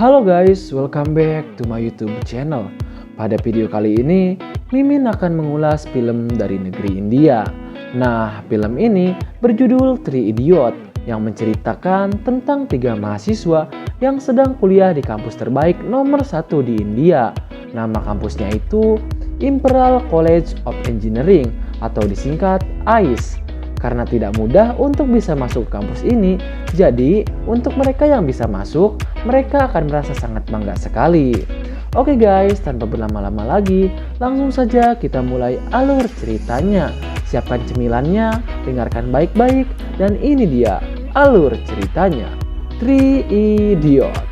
Halo guys, welcome back to my YouTube channel. Pada video kali ini, Mimin akan mengulas film dari negeri India. Nah, film ini berjudul Three Idiot yang menceritakan tentang 3 mahasiswa yang sedang kuliah di kampus terbaik nomor 1 di India. Nama kampusnya itu Imperial College of Engineering atau disingkat AIES. Karena tidak mudah untuk bisa masuk ke kampus ini, jadi untuk mereka yang bisa masuk, mereka akan merasa sangat bangga sekali. Oke guys, tanpa berlama-lama lagi, langsung saja kita mulai alur ceritanya. Siapkan cemilannya, dengarkan baik-baik, dan ini dia alur ceritanya. Three Idiot.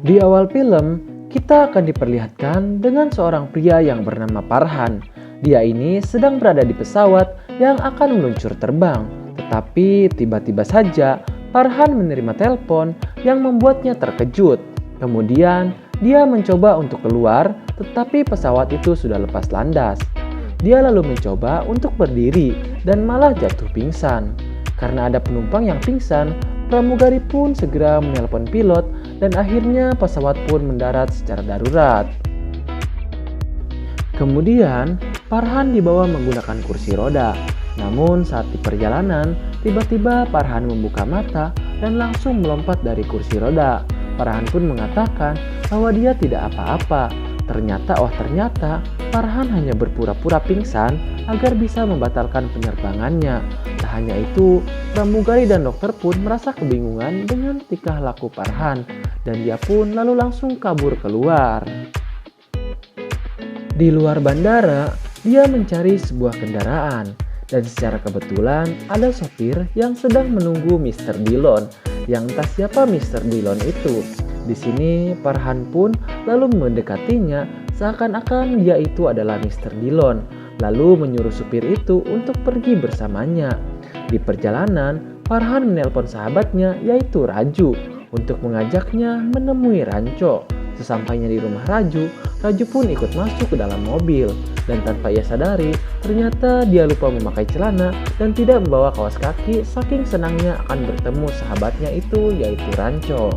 Di awal film, kita akan diperlihatkan dengan seorang pria yang bernama Farhan. Dia ini sedang berada di pesawat yang akan meluncur terbang. Tetapi tiba-tiba saja Farhan menerima telepon yang membuatnya terkejut. Kemudian dia mencoba untuk keluar, tetapi pesawat itu sudah lepas landas. Dia lalu mencoba untuk berdiri dan malah jatuh pingsan. Karena ada penumpang yang pingsan, pramugari pun segera menelpon pilot dan akhirnya pesawat pun mendarat secara darurat. Kemudian, Farhan dibawa menggunakan kursi roda. Namun saat di perjalanan, tiba-tiba Farhan membuka mata dan langsung melompat dari kursi roda. Farhan pun mengatakan bahwa dia tidak apa-apa. Ternyata Farhan hanya berpura-pura pingsan agar bisa membatalkan penerbangannya. Tak hanya itu, pramugari dan dokter pun merasa kebingungan dengan tingkah laku Farhan dan dia pun lalu langsung kabur keluar. Di luar bandara, dia mencari sebuah kendaraan dan secara kebetulan ada sopir yang sedang menunggu Mr. Dillon yang entah siapa Mr. Dillon itu. Di sini Farhan pun lalu mendekatinya seakan-akan dia itu adalah Mr. Dillon, lalu menyuruh supir itu untuk pergi bersamanya. Di perjalanan, Farhan menelpon sahabatnya yaitu Raju untuk mengajaknya menemui Rancho. Sesampainya di rumah Raju, Raju pun ikut masuk ke dalam mobil dan tanpa ia sadari, ternyata dia lupa memakai celana dan tidak membawa kaos kaki saking senangnya akan bertemu sahabatnya itu yaitu Rancho.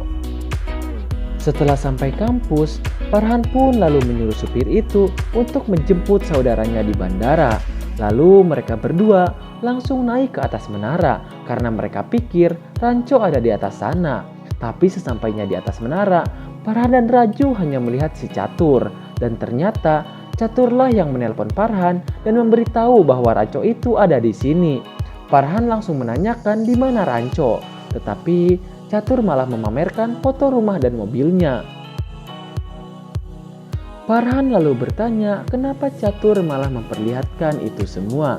Setelah sampai kampus, Farhan pun lalu menyuruh supir itu untuk menjemput saudaranya di bandara. Lalu mereka berdua langsung naik ke atas menara karena mereka pikir Rancho ada di atas sana. Tapi sesampainya di atas menara, Farhan dan Raju hanya melihat si Catur. Dan ternyata Caturlah yang menelpon Farhan dan memberitahu bahwa Rancho itu ada di sini. Farhan langsung menanyakan di mana Rancho, tetapi Catur malah memamerkan foto rumah dan mobilnya. Farhan lalu bertanya kenapa Catur malah memperlihatkan itu semua.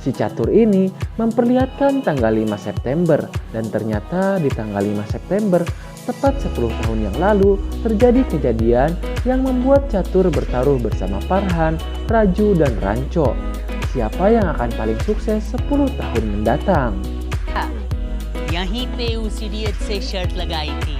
Si Catur ini memperlihatkan tanggal 5 September dan ternyata di tanggal 5 September tepat 10 tahun yang lalu terjadi kejadian yang membuat Catur bertaruh bersama Farhan, Raju dan Rancho. Siapa yang akan paling sukses 10 tahun mendatang? यहीं पे उस इडियट से शर्त लगाई थी.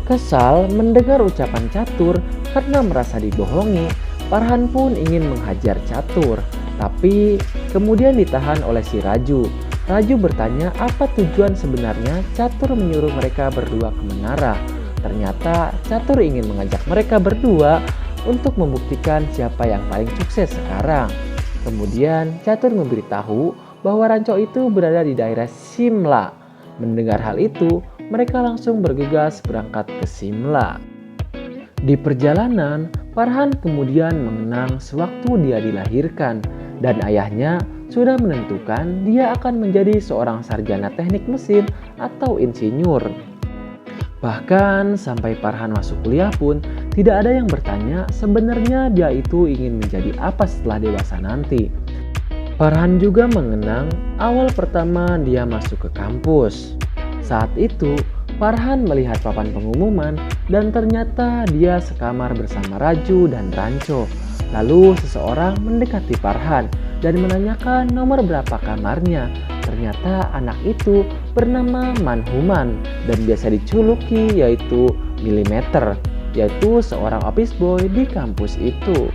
Kesal mendengar ucapan Catur karena merasa dibohongi, Farhan pun ingin menghajar Catur, tapi kemudian ditahan oleh si Raju. Raju bertanya apa tujuan sebenarnya Catur menyuruh mereka berdua ke menara. Ternyata Catur ingin mengajak mereka berdua untuk membuktikan siapa yang paling sukses sekarang. Kemudian Catur memberitahu bahwa Rancho itu berada di daerah Simla. Mendengar hal itu, mereka langsung bergegas berangkat ke Simla. Di perjalanan, Farhan kemudian mengenang sewaktu dia dilahirkan dan ayahnya sudah menentukan dia akan menjadi seorang sarjana teknik mesin atau insinyur. Bahkan sampai Farhan masuk kuliah pun tidak ada yang bertanya sebenarnya dia itu ingin menjadi apa setelah dewasa nanti. Farhan juga mengenang awal pertama dia masuk ke kampus. Saat itu, Farhan melihat papan pengumuman dan ternyata dia sekamar bersama Raju dan Rancho. Lalu seseorang mendekati Farhan dan menanyakan nomor berapa kamarnya. Ternyata anak itu bernama Manhuman dan biasa dijuluki yaitu Milimeter, yaitu seorang office boy di kampus itu.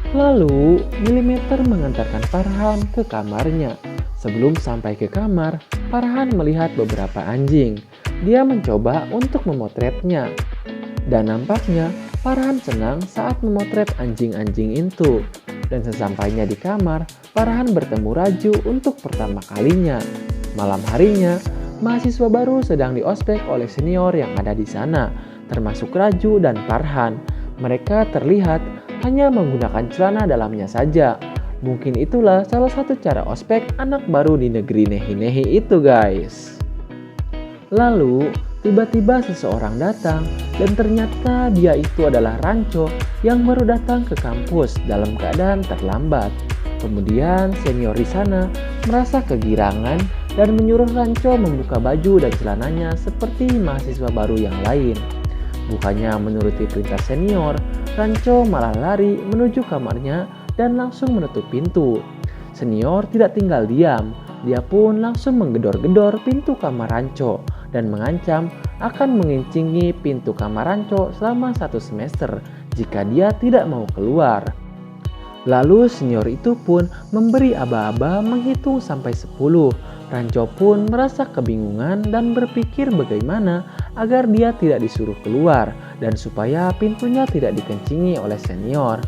Lalu Milimeter mengantarkan Farhan ke kamarnya. Sebelum sampai ke kamar, Farhan melihat beberapa anjing. Dia mencoba untuk memotretnya. Dan nampaknya Farhan senang saat memotret anjing-anjing itu. Dan sesampainya di kamar, Farhan bertemu Raju untuk pertama kalinya. Malam harinya, mahasiswa baru sedang diospek oleh senior yang ada di sana, termasuk Raju dan Farhan. Mereka terlihat hanya menggunakan celana dalamnya saja. Mungkin itulah salah satu cara ospek anak baru di negeri Nehi-Nehi itu, guys. Lalu, tiba-tiba seseorang datang dan ternyata dia itu adalah Ranco yang baru datang ke kampus dalam keadaan terlambat. Kemudian senior di sana merasa kegirangan dan menyuruh Ranco membuka baju dan celananya seperti mahasiswa baru yang lain. Bukannya menuruti perintah senior, Ranco malah lari menuju kamarnya dan langsung menutup pintu. Senior tidak tinggal diam, dia pun langsung menggedor-gedor pintu kamar Ranco dan mengancam akan mengincingi pintu kamar Ranco selama 1 semester jika dia tidak mau keluar. Lalu senior itu pun memberi aba-aba menghitung sampai 10. Ranco pun merasa kebingungan dan berpikir bagaimana agar dia tidak disuruh keluar dan supaya pintunya tidak dikencingi oleh senior.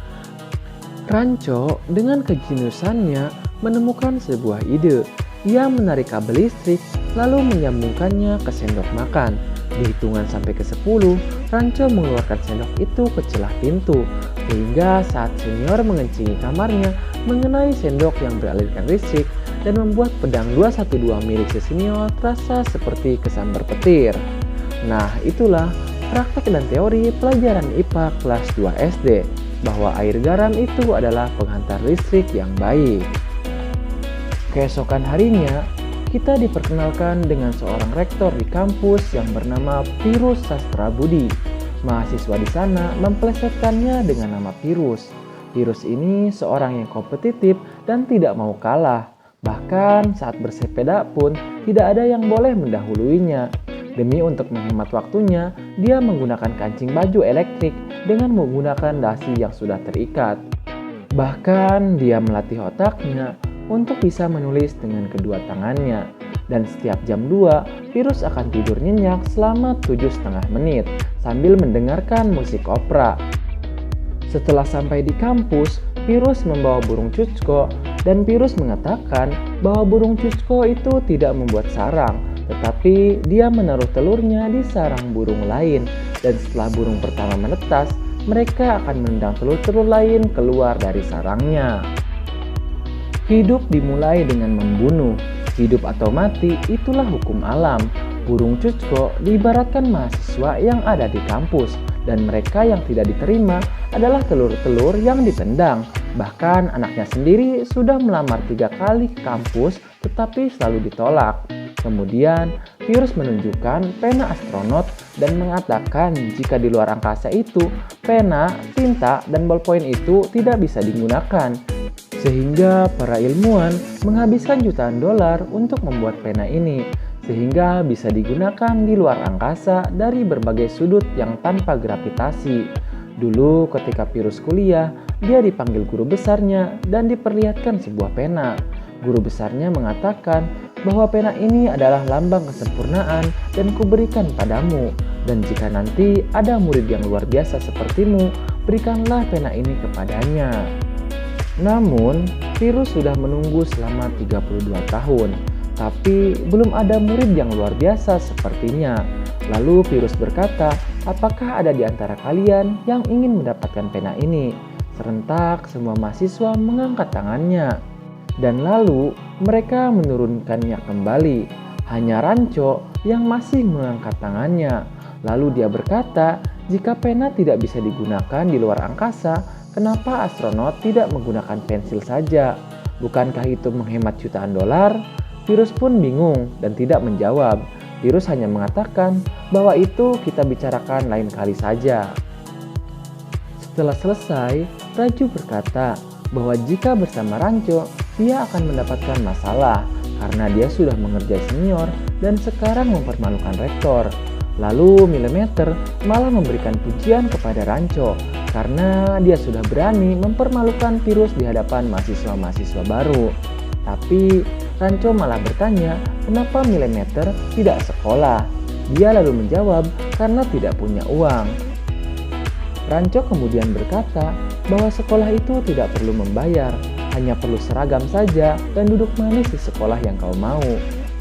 Ranco dengan kejeniusannya menemukan sebuah ide. Ia menarik kabel listrik lalu menyambungkannya ke sendok makan. Di hitungan sampai ke 10, Ranco mengeluarkan sendok itu ke celah pintu. Sehingga saat senior mengencingi kamarnya mengenai sendok yang beralirkan listrik dan membuat pedang 212 milik si senior terasa seperti kesambar petir. Nah, itulah praktek dan teori pelajaran IPA kelas 2 SD bahwa air garam itu adalah penghantar listrik yang baik. Keesokan harinya, kita diperkenalkan dengan seorang rektor di kampus yang bernama Pirus Sastrabudi. Mahasiswa di sana memplesetkannya dengan nama Pirus. Pirus ini seorang yang kompetitif dan tidak mau kalah. Bahkan saat bersepeda pun tidak ada yang boleh mendahuluinya. Demi untuk menghemat waktunya, dia menggunakan kancing baju elektrik dengan menggunakan dasi yang sudah terikat. Bahkan dia melatih otaknya untuk bisa menulis dengan kedua tangannya. Dan setiap jam 2, Pirus akan tidur nyenyak selama 7,5 menit sambil mendengarkan musik opera. Setelah sampai di kampus, Pirus membawa burung cucko dan Pirus mengatakan bahwa burung cucko itu tidak membuat sarang, tetapi dia menaruh telurnya di sarang burung lain dan setelah burung pertama menetas, mereka akan menendang telur-telur lain keluar dari sarangnya. Hidup dimulai dengan membunuh. Hidup atau mati itulah hukum alam. Burung cucko diibaratkan mahasiswa yang ada di kampus dan mereka yang tidak diterima adalah telur-telur yang ditendang. Bahkan anaknya sendiri sudah melamar 3 kali ke kampus tetapi selalu ditolak. Kemudian Pirus menunjukkan pena astronot dan mengatakan jika di luar angkasa itu pena, tinta, dan ballpoint itu tidak bisa digunakan. Sehingga para ilmuwan menghabiskan jutaan dolar untuk membuat pena ini, sehingga bisa digunakan di luar angkasa dari berbagai sudut yang tanpa gravitasi. Dulu ketika Pirus kuliah, dia dipanggil guru besarnya dan diperlihatkan sebuah pena. Guru besarnya mengatakan bahwa pena ini adalah lambang kesempurnaan dan kuberikan padamu. Dan jika nanti ada murid yang luar biasa sepertimu, berikanlah pena ini kepadanya. Namun, Pirus sudah menunggu selama 32 tahun, tapi belum ada murid yang luar biasa sepertinya. Lalu Pirus berkata, apakah ada di antara kalian yang ingin mendapatkan pena ini? Serentak semua mahasiswa mengangkat tangannya. Dan lalu mereka menurunkannya kembali. Hanya Ranco yang masih mengangkat tangannya. Lalu dia berkata, jika pena tidak bisa digunakan di luar angkasa, kenapa astronot tidak menggunakan pensil saja? Bukankah itu menghemat jutaan dolar? Pirus pun bingung dan tidak menjawab. Pirus hanya mengatakan bahwa itu kita bicarakan lain kali saja. Setelah selesai, Raju berkata bahwa jika bersama Ranco, dia akan mendapatkan masalah karena dia sudah mengerjai senior dan sekarang mempermalukan rektor. Lalu Milimeter malah memberikan pujian kepada Ranco karena dia sudah berani mempermalukan Pirus di hadapan mahasiswa-mahasiswa baru. Tapi Ranco malah bertanya kenapa Milimeter tidak sekolah. Dia lalu menjawab karena tidak punya uang. Ranco kemudian berkata bahwa sekolah itu tidak perlu membayar, hanya perlu seragam saja dan duduk manis di sekolah yang kau mau.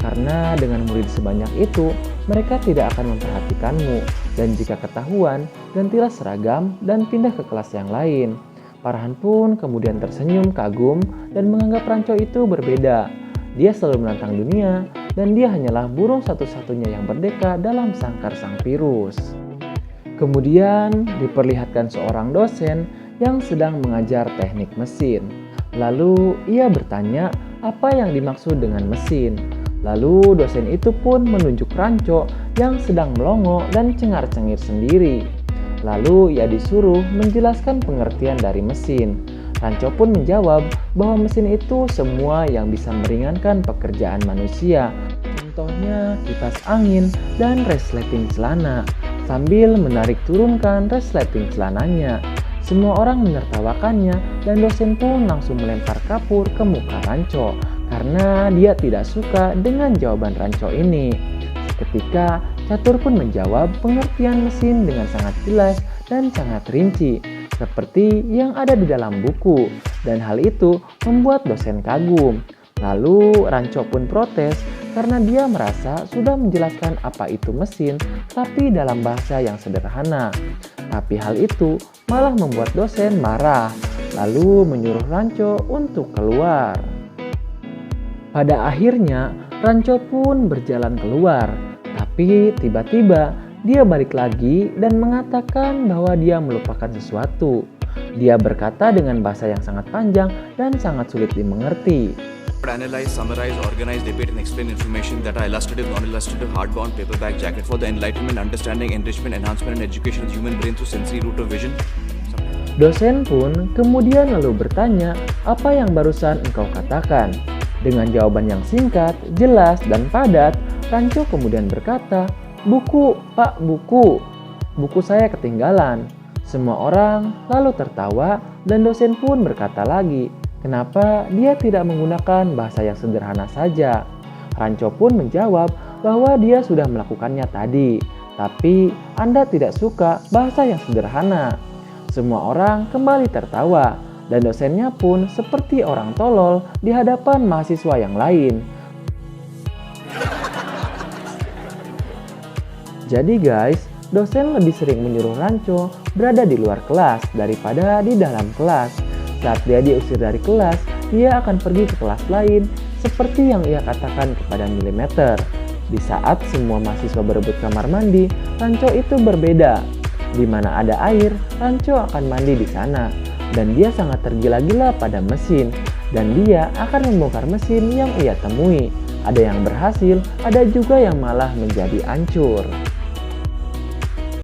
Karena dengan murid sebanyak itu, mereka tidak akan memperhatikanmu. Dan jika ketahuan, gantilah seragam dan pindah ke kelas yang lain. Farhan pun kemudian tersenyum kagum dan menganggap Ranco itu berbeda. Dia selalu menantang dunia, dan dia hanyalah burung satu-satunya yang merdeka dalam sangkar sang virus. Kemudian diperlihatkan seorang dosen yang sedang mengajar teknik mesin. Lalu ia bertanya apa yang dimaksud dengan mesin. Lalu dosen itu pun menunjuk Ranco yang sedang melongo dan cengar-cengir sendiri. Lalu ia disuruh menjelaskan pengertian dari mesin. Ranco pun menjawab bahwa mesin itu semua yang bisa meringankan pekerjaan manusia. Contohnya kipas angin dan resleting celana. Sambil menarik turunkan resleting celananya. Semua orang menertawakannya dan dosen pun langsung melempar kapur ke muka Ranco karena dia tidak suka dengan jawaban Ranco ini. Seketika Catur pun menjawab pengertian mesin dengan sangat jelas dan sangat rinci, seperti yang ada di dalam buku, dan hal itu membuat dosen kagum. Lalu Ranco pun protes karena dia merasa sudah menjelaskan apa itu mesin, tapi dalam bahasa yang sederhana. Tapi hal itu malah membuat dosen marah, lalu menyuruh Ranco untuk keluar. Pada akhirnya, Ranco pun berjalan keluar, tapi tiba-tiba dia balik lagi dan mengatakan bahwa dia melupakan sesuatu. Dia berkata dengan bahasa yang sangat panjang dan sangat sulit dimengerti. Analyze, summarize, organize, debate, and explain information that are illustrative, non-illustrative, hardbound, paperback, jacket for the enlightenment, understanding, enrichment, enhancement, and education of the human brain through sensory route of vision. Dosen pun kemudian lalu bertanya, apa yang barusan engkau katakan? Dengan jawaban yang singkat, jelas, dan padat, Ranco kemudian berkata, buku, Pak, buku. Buku saya ketinggalan. Semua orang lalu tertawa dan dosen pun berkata lagi, kenapa dia tidak menggunakan bahasa yang sederhana saja? Ranco pun menjawab bahwa dia sudah melakukannya tadi, tapi Anda tidak suka bahasa yang sederhana. Semua orang kembali tertawa, dan dosennya pun seperti orang tolol di hadapan mahasiswa yang lain. Jadi guys, dosen lebih sering menyuruh Ranco berada di luar kelas daripada di dalam kelas. Saat dia diusir dari kelas, dia akan pergi ke kelas lain seperti yang ia katakan kepada Milimeter. Di saat semua mahasiswa berebut kamar mandi, Ranco itu berbeda. Di mana ada air, Ranco akan mandi di sana. Dan dia sangat tergila-gila pada mesin. Dan dia akan membongkar mesin yang ia temui. Ada yang berhasil, ada juga yang malah menjadi hancur.